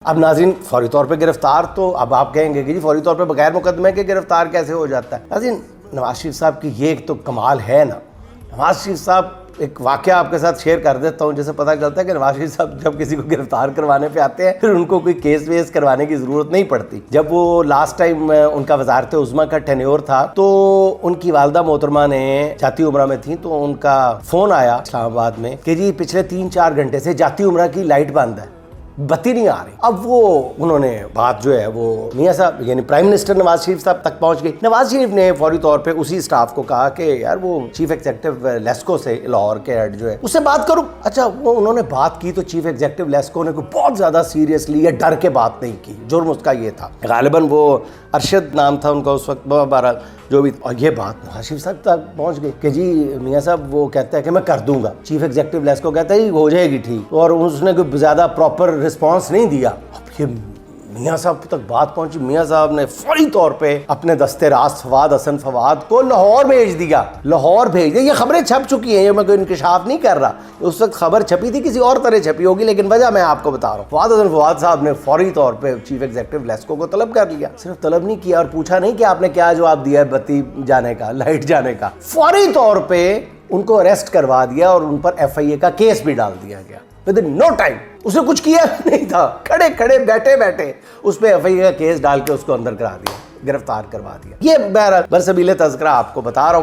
अब नाज़रीन फौरी तौर पे गिरफ्तार, तो अब आप कहेंगे कि जी फौरी तौर पे बगैर मुकदमे के गिरफ्तार कैसे हो जाता है। नाज़रीन नवाज शरीफ साहब की ये एक तो कमाल है ना। नवाज शरीफ साहब, एक वाक़या आपके साथ शेयर कर देता हूँ, जैसे पता चलता है कि नवाज शरीफ साहब जब किसी को गिरफ्तार करवाने पे आते हैं फिर उनको कोई केस वेस करवाने की ज़रूरत नहीं पड़ती। जब वो लास्ट टाइम उनका वज़ारत उज़्मा का टेन्योर था तो उनकी वालदा मोहतरमा ने जाती उम्रा में थी तो उनका फ़ोन आया इस्लामाबाद में कि जी पिछले 3-4 घंटे से जाती उम्रा की लाइट बंद है, बत्ती नहीं आ रही। अब वो उन्होंने बात जो है वो मियां साहब यानी प्राइम मिनिस्टर नवाज शरीफ साहब तक पहुंच गई। नवाज शरीफ ने फौरी तौर पे उसी स्टाफ को कहा कि यार वो चीफ एग्जीक्यूटिव लेस्को से लाहौर के हेड जो है उससे बात करूं। अच्छा, वो उन्होंने बात की तो चीफ एग्जीक्यूटिव लेस्को ने कोई बहुत ज्यादा सीरियसली या डर के बात नहीं की। जुर्म उसका ये था, गालिबन वो अरशद नाम था उनका उस वक्त, बारह जो भी। और ये बात नवाज शरीफ साहब तक पहुंच गई कि जी मियां साहब वो कहता है कि मैं कर दूंगा। चीफ एग्जीक्यूटिव लेस्को कहता है हो जाएगी ठीक, और उसने कोई ज़्यादा प्रॉपर रिस्पांस नहीं दिया। अब ये मियां साहब तक बात पहुंची। मियां साहब ने फौरी तौर पे अपने दस्ते रास्त फवाद हसन फवाद को लाहौर भेज दिया। लाहौर भेज दिया। ये खबरें छप चुकी हैं, ये मैं कोई इंकशाफ नहीं कर रहा। उस वक्त खबर छपी थी, किसी और तरह छपी होगी, लेकिन वजह मैं आपको बता रहा हूँ। फवाद हसन फवाद साहब ने फौरी तौर पे चीफ एग्जीक्यूटिव लेस्को को तलब कर लिया। सिर्फ तलब नहीं किया और पूछा नहीं कि आपने क्या जवाब दिया है बत्ती जाने का, लाइट जाने का। फौरी तौर पे उनको अरेस्ट करवा दिया और उन पर FIA का केस भी डाल दिया गया। विद नो टाइम, उसने कुछ किया नहीं था, खड़े खड़े बैठे बैठे उस पर FIA का केस डाल के उसको अंदर करा दिया, गिरफ्तार करवा दिया। ये बरसबीले तज़किरा आपको बता रहा हूँ।